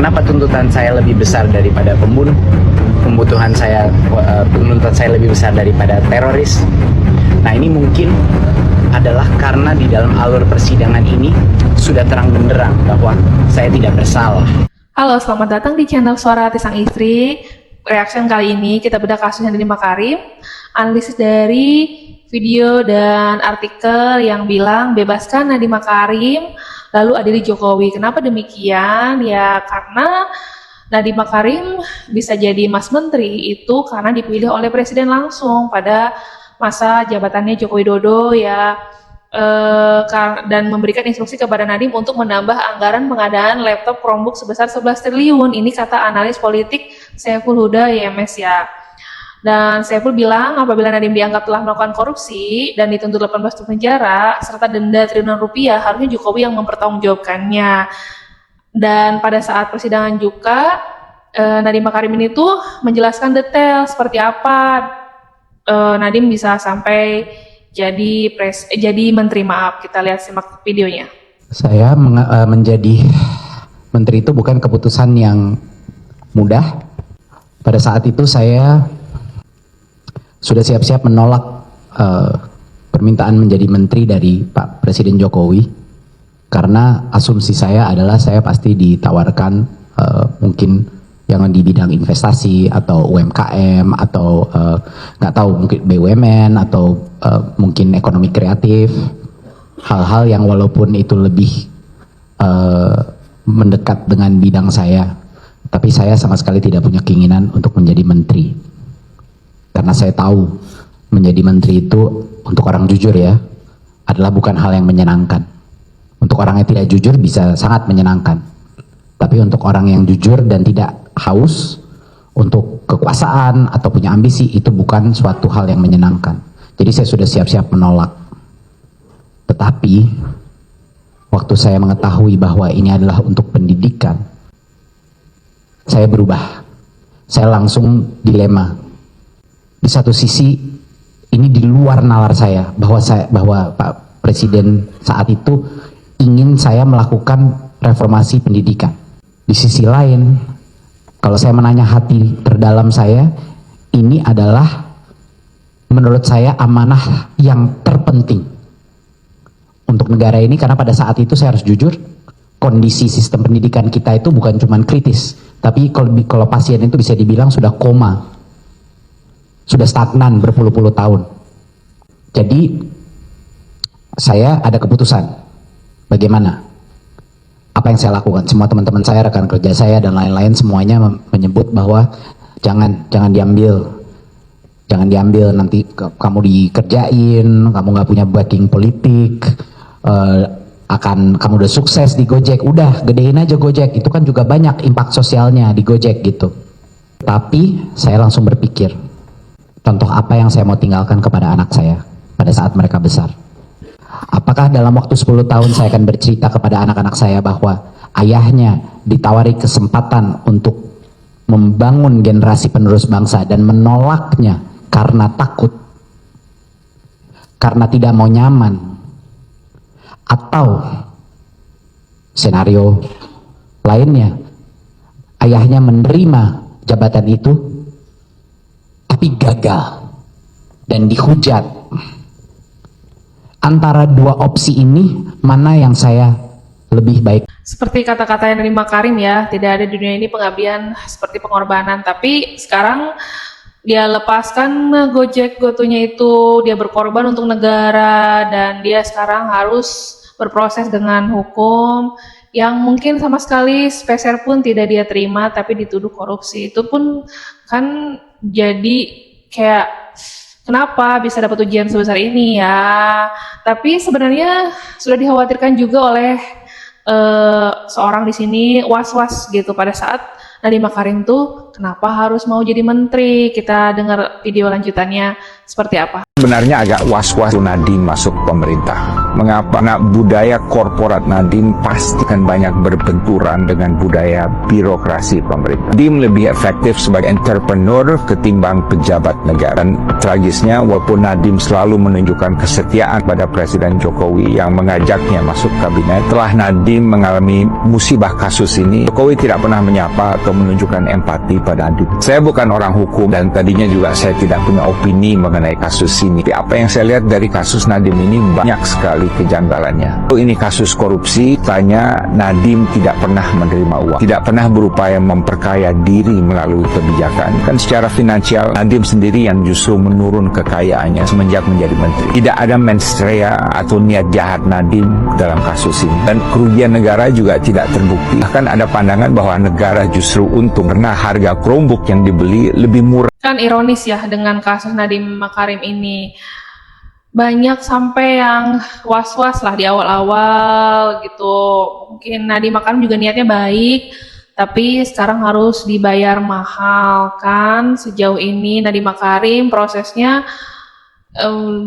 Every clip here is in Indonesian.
Kenapa tuntutan saya lebih besar daripada pembunuh? Tuntutan saya lebih besar daripada teroris. Nah, ini mungkin adalah karena di dalam alur persidangan ini sudah terang benderang bahwa saya tidak bersalah. Halo, selamat datang di channel Suara Hati Sang Istri. Reaction kali ini kita bedah kasusnya Nadiem Makarim. Analisis dari video dan artikel yang bilang bebaskan Nadiem Makarim, lalu adili Jokowi. Kenapa demikian? Ya karena Nadiem Makarim bisa jadi Mas Menteri itu karena dipilih oleh Presiden langsung pada masa jabatannya Joko Widodo ya, dan memberikan instruksi kepada Nadiem untuk menambah anggaran pengadaan laptop Chromebook sebesar 11 triliun. Ini kata analis politik Saiful Huda YMS ya. Dan Saiful bilang apabila Nadiem dianggap telah melakukan korupsi dan dituntut 18 tahun penjara serta denda triliunan rupiah, harusnya Jokowi yang mempertanggungjawabkannya. Dan pada saat persidangan juga Nadiem Makarim ini tuh menjelaskan detail seperti apa Nadiem bisa sampai jadi menteri. Maaf, kita lihat simak videonya. Saya menjadi menteri itu bukan keputusan yang mudah. Pada saat itu saya sudah siap-siap menolak permintaan menjadi menteri dari Pak Presiden Jokowi, karena asumsi saya adalah saya pasti ditawarkan mungkin yang di bidang investasi atau UMKM atau nggak tahu mungkin BUMN atau mungkin ekonomi kreatif, hal-hal yang walaupun itu lebih mendekat dengan bidang saya, tapi saya sama sekali tidak punya keinginan untuk menjadi menteri. Karena saya tahu menjadi menteri itu untuk orang jujur ya adalah bukan hal yang menyenangkan. Untuk orang yang tidak jujur bisa sangat menyenangkan. Tapi untuk orang yang jujur dan tidak haus untuk kekuasaan atau punya ambisi, itu bukan suatu hal yang menyenangkan. Jadi saya sudah siap-siap menolak. Tetapi waktu saya mengetahui bahwa ini adalah untuk pendidikan, saya berubah. Saya langsung dilema. Di satu sisi ini di luar nalar saya bahwa Pak Presiden saat itu ingin saya melakukan reformasi pendidikan. Di sisi lain, kalau saya menanya hati terdalam saya, ini adalah menurut saya amanah yang terpenting untuk negara ini, karena pada saat itu saya harus jujur, kondisi sistem pendidikan kita itu bukan cuma kritis, tapi kalau pasien itu bisa dibilang sudah koma, sudah stagnan berpuluh-puluh tahun. Jadi saya ada keputusan bagaimana, apa yang saya lakukan. Semua teman-teman saya, rekan kerja saya dan lain-lain semuanya menyebut bahwa jangan diambil, nanti kamu dikerjain, kamu nggak punya backing politik, kamu udah sukses di Gojek, udah gedein aja Gojek, itu kan juga banyak impact sosialnya di Gojek gitu. Tapi saya langsung berpikir, contoh apa yang saya mau tinggalkan kepada anak saya pada saat mereka besar? Apakah dalam waktu 10 tahun saya akan bercerita kepada anak-anak saya bahwa ayahnya ditawari kesempatan untuk membangun generasi penerus bangsa dan menolaknya karena takut, karena tidak mau nyaman, atau senario lainnya, ayahnya menerima jabatan itu tapi gagal dan dihujat? Antara dua opsi ini, mana yang saya lebih baik? Seperti kata-kata yang Nadiem Makarim ya, tidak ada di dunia ini pengabdian seperti pengorbanan. Tapi sekarang dia lepaskan Gojek Gotonya itu, dia berkorban untuk negara, dan dia sekarang harus berproses dengan hukum yang mungkin sama sekali sepeser pun tidak dia terima, tapi dituduh korupsi. Itu pun kan jadi kayak, kenapa bisa dapat ujian sebesar ini ya? Tapi sebenarnya sudah dikhawatirkan juga oleh seorang di sini, was-was gitu pada saat Nadiem Makarim tuh kenapa harus mau jadi menteri? Kita dengar video lanjutannya seperti apa. Sebenarnya agak was-was Nadiem masuk pemerintah. Mengapa? Karena budaya korporat Nadiem pasti akan banyak berbenturan dengan budaya birokrasi pemerintah. Nadiem lebih efektif sebagai entrepreneur ketimbang pejabat negara. Dan tragisnya, walaupun Nadiem selalu menunjukkan kesetiaan pada Presiden Jokowi yang mengajaknya masuk kabinet, setelah Nadiem mengalami musibah kasus ini, Jokowi tidak pernah menyapa atau menunjukkan empati pada Nadiem. Saya bukan orang hukum dan tadinya juga saya tidak punya opini mengenai kasus ini. Tapi apa yang saya lihat dari kasus Nadiem ini banyak sekali kejanggalannya. Ini kasus korupsi, tanya Nadiem tidak pernah menerima uang, tidak pernah berupaya memperkaya diri melalui kebijakan. Kan secara finansial Nadiem sendiri yang justru menurun kekayaannya semenjak menjadi menteri. Tidak ada mensrea atau niat jahat Nadiem dalam kasus ini. Dan kerugian negara juga tidak terbukti. Bahkan ada pandangan bahwa negara justru untung karena harga Chromebook yang dibeli lebih murah. Kan ironis ya dengan kasus Nadiem Makarim ini. Banyak sampai yang was-was lah di awal-awal gitu. Mungkin Nadiem Makarim juga niatnya baik, tapi sekarang harus dibayar mahal kan. Sejauh ini Nadiem Makarim prosesnya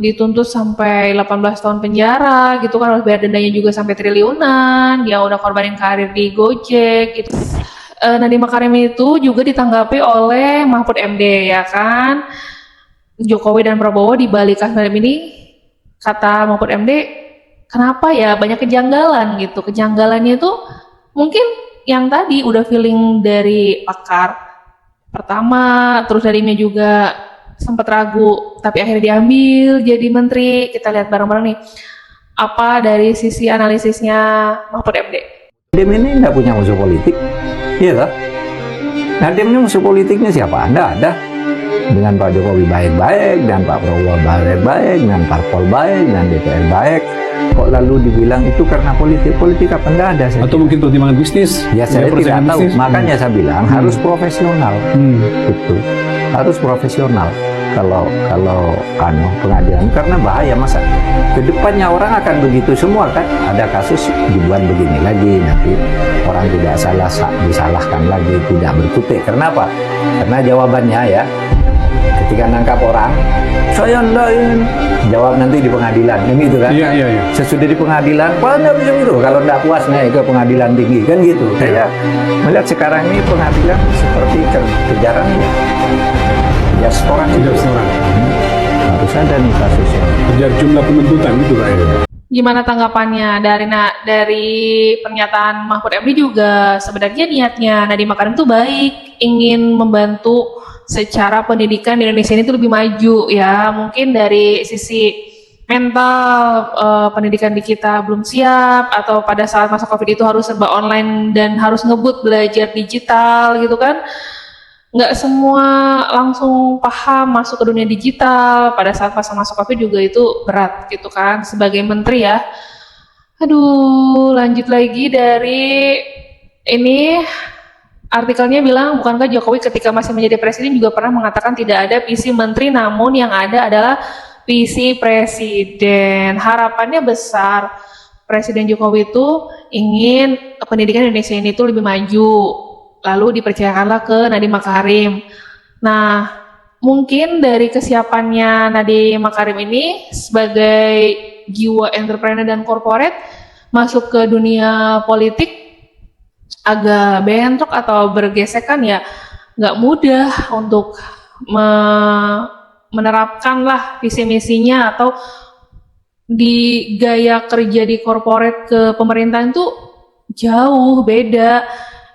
dituntut sampai 18 tahun penjara gitu kan, harus bayar dendanya juga sampai triliunan. Dia udah korbanin karir di Gojek gitu. Nadiem Makarim itu juga ditanggapi oleh Mahfud MD ya kan. Jokowi dan Prabowo di balik kasus Nadiem ini, kata Mahfud MD, kenapa ya banyak kejanggalan gitu. Kejanggalannya itu mungkin yang tadi udah feeling dari pakar pertama, terus Nadiemnya juga sempat ragu, tapi akhirnya diambil jadi menteri. Kita lihat bareng-bareng nih apa dari sisi analisisnya Mahfud MD. Nadiem ini nggak punya musuh politik, iya tak? Nadiem ini musuh politiknya siapa? Nggak ada. Dengan Pak Jokowi baik-baik, dan Pak Prabowo baik-baik, dengan parpol baik, dan DPR baik. Kok lalu dibilang itu karena politik apa? Nggak ada. Atau mungkin pertimbangan bisnis? Ya saya tidak tahu. Bisnis. Makanya saya bilang harus profesional. Itu harus profesional. Kalau pengadilan, karena bahaya, masa kedepannya orang akan begitu semua kan. Ada kasus dibuat begini lagi, nanti orang tidak salah disalahkan lagi, tidak berkutik. Kenapa? Karena jawabannya ya, ketika nangkap orang, saya enggak jawab nanti di pengadilan, kan gitu kan? Iya. Sesudah di pengadilan, wah enggak bisa gitu. Kalau enggak puas naik ke pengadilan tinggi, kan gitu. Saya melihat sekarang ini pengadilan seperti kejaran ya. Ya seorang itu. Harus ada nih kasusnya. Kejar jumlah penuntutan gitu Pak ya. Gimana tanggapannya dari pernyataan Mahfud MD juga? Sebenarnya niatnya Nadiem Makarim itu baik, ingin membantu secara pendidikan di Indonesia ini tuh lebih maju ya. Mungkin dari sisi mental pendidikan di kita belum siap, atau pada saat masa Covid itu harus serba online dan harus ngebut belajar digital gitu kan. Nggak semua langsung paham masuk ke dunia digital. Pada saat masa Covid juga itu berat gitu kan sebagai menteri ya. Aduh, lanjut lagi dari ini artikelnya bilang, bukankah Jokowi ketika masih menjadi presiden juga pernah mengatakan tidak ada visi menteri, namun yang ada adalah visi presiden. Harapannya besar. Presiden Jokowi itu ingin pendidikan Indonesia ini tuh lebih maju. Lalu dipercayakanlah ke Nadiem Makarim. Nah, mungkin dari kesiapannya Nadiem Makarim ini sebagai jiwa entrepreneur dan corporate masuk ke dunia politik agak bentrok atau bergesekan ya, nggak mudah untuk menerapkan lah visi misinya, atau di gaya kerja di corporate ke pemerintahan itu jauh beda.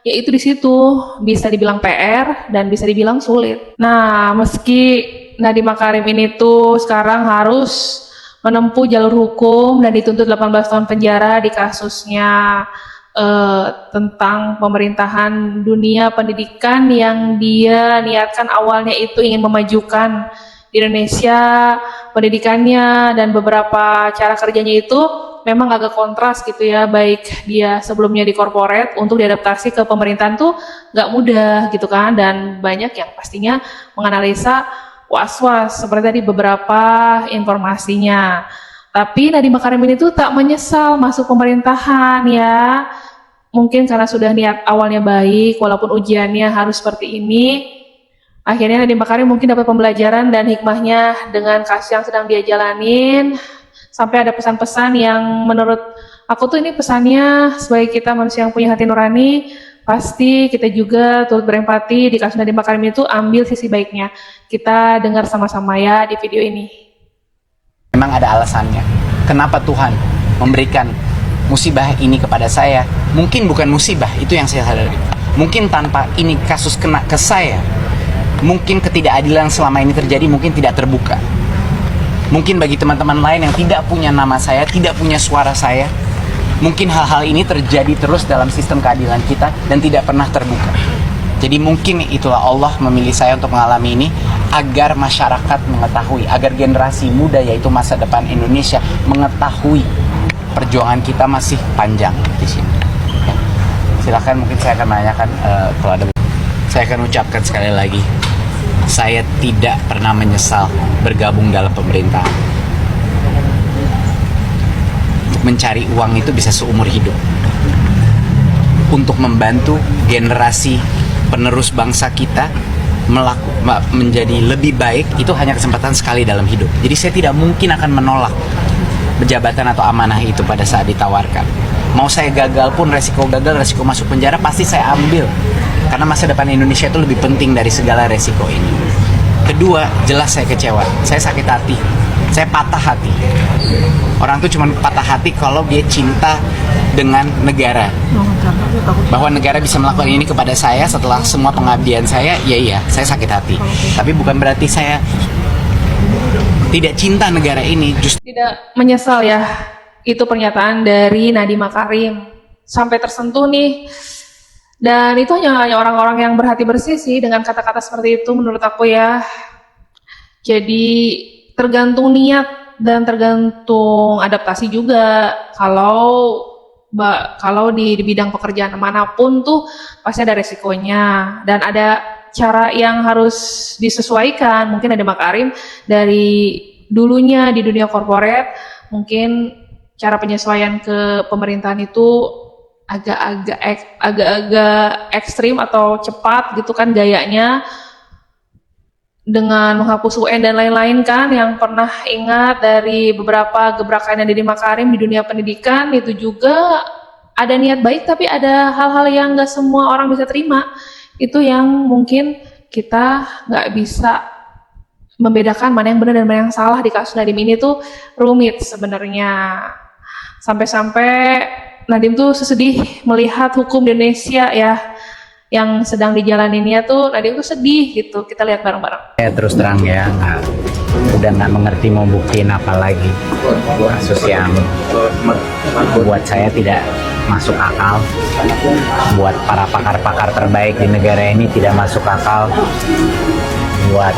Yaitu di situ bisa dibilang PR dan bisa dibilang sulit. Nah, meski Nadiem Makarim ini tuh sekarang harus menempuh jalur hukum dan dituntut 18 tahun penjara di kasusnya tentang pemerintahan dunia pendidikan yang dia niatkan awalnya itu ingin memajukan di Indonesia pendidikannya, dan beberapa cara kerjanya itu memang agak kontras gitu ya, baik dia sebelumnya di corporate untuk diadaptasi ke pemerintahan tuh nggak mudah gitu kan, dan banyak yang pastinya menganalisa was-was seperti tadi beberapa informasinya. Tapi Nadiem Makarim ini tuh tak menyesal masuk pemerintahan ya, mungkin karena sudah niat awalnya baik, walaupun ujiannya harus seperti ini, akhirnya Nadiem Makarim mungkin dapat pembelajaran dan hikmahnya dengan kasus yang sedang dia jalanin, sampai ada pesan-pesan yang menurut aku tuh ini pesannya sebagai kita manusia yang punya hati nurani, pasti kita juga turut berempati di kasus Nadiem Makarim itu, ambil sisi baiknya. Kita dengar sama-sama ya di video ini. Memang ada alasannya. Kenapa Tuhan memberikan musibah ini kepada saya? Mungkin bukan musibah, itu yang saya sadari. Mungkin tanpa ini kasus kena ke saya, mungkin ketidakadilan selama ini terjadi mungkin tidak terbuka. Mungkin bagi teman-teman lain yang tidak punya nama saya, tidak punya suara saya, mungkin hal-hal ini terjadi terus dalam sistem keadilan kita dan tidak pernah terbuka. Jadi mungkin itulah Allah memilih saya untuk mengalami ini agar masyarakat mengetahui, agar generasi muda yaitu masa depan Indonesia mengetahui perjuangan kita masih panjang di sini. Ya. Silakan, mungkin saya akan menanyakan kalau ada. Saya akan ucapkan sekali lagi, saya tidak pernah menyesal bergabung dalam pemerintahan. Untuk mencari uang itu bisa seumur hidup. Untuk membantu generasi penerus bangsa kita menjadi lebih baik, itu hanya kesempatan sekali dalam hidup. Jadi saya tidak mungkin akan menolak jabatan atau amanah itu pada saat ditawarkan. Mau saya gagal pun, resiko gagal, resiko masuk penjara pasti saya ambil. Karena masa depan Indonesia itu lebih penting dari segala resiko ini. Kedua, jelas saya kecewa, saya sakit hati, saya patah hati. Orang tuh cuma patah hati kalau dia cinta dengan negara. Bahwa negara bisa melakukan ini kepada saya setelah semua pengabdian saya, ya iya, saya sakit hati. Tapi bukan berarti saya tidak cinta negara ini. Justru Tidak menyesal ya, itu pernyataan dari Nadiem Makarim. Sampai tersentuh nih. Dan itu hanya orang-orang yang berhati bersih sih dengan kata-kata seperti itu menurut aku ya. Jadi tergantung niat dan tergantung adaptasi juga. Kalau di bidang pekerjaan manapun tuh pasti ada resikonya dan ada cara yang harus disesuaikan. Mungkin ada Makarim dari dulunya di dunia korporat, mungkin cara penyesuaian ke pemerintahan itu agak-agak ekstrim atau cepat gitu kan gayanya, dengan menghapus UN dan lain-lain kan, yang pernah ingat dari beberapa gebrakan yang Nadiem Makarim di dunia pendidikan itu juga ada niat baik tapi ada hal-hal yang nggak semua orang bisa terima. Itu yang mungkin kita nggak bisa membedakan mana yang benar dan mana yang salah di kasus Nadiem ini tuh rumit sebenarnya. Sampai-sampai Nadiem tuh sesedih melihat hukum di Indonesia ya yang sedang dijalaninnya tuh, Nadiem tuh sedih gitu. Kita lihat bareng-bareng. saya terus terang ya, udah nggak mengerti mau buktiin apa lagi. Kasus yang buat saya tidak masuk akal, buat para pakar-pakar terbaik di negara ini tidak masuk akal, buat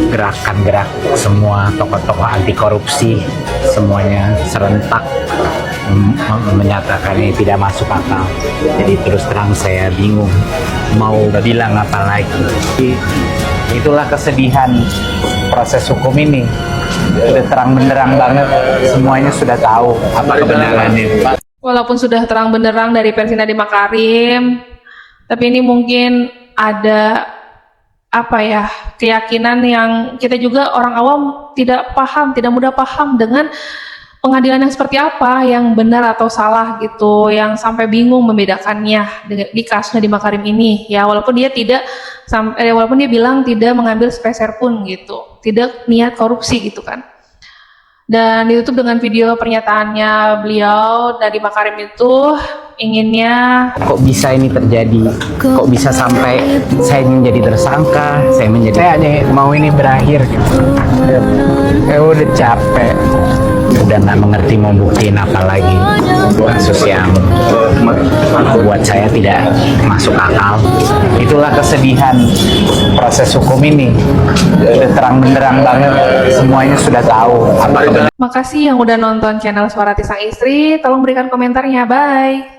gerakan-gerak semua tokoh-tokoh anti korupsi semuanya serentak menyatakan ini tidak masuk akal. Jadi terus terang saya bingung mau bilang apa lagi. Itulah kesedihan proses hukum ini. Sudah terang benderang banget, semuanya sudah tahu apa kebenarannya. Walaupun sudah terang benderang dari versi Nadiem Makarim, tapi ini mungkin ada keyakinan yang kita juga orang awam tidak mudah paham dengan pengadilan yang seperti apa, yang benar atau salah gitu, yang sampai bingung membedakannya di kasus Nadiem Makarim ini ya, walaupun dia bilang tidak mengambil sepeser pun gitu, tidak niat korupsi gitu kan. Dan ditutup dengan video pernyataannya beliau Nadiem Makarim itu inginnya, kok bisa ini terjadi, kok bisa sampai saya menjadi tersangka, saya hanya mau ini berakhir. Udah capek, udah nggak mengerti mau buktiin apa lagi. Kasus yang buat saya tidak masuk akal. Itulah kesedihan proses hukum ini. Udah terang benderang banget, semuanya sudah tahu apa kebenaran. makasih yang udah nonton channel Suara Hati Sang Istri, tolong berikan komentarnya, bye.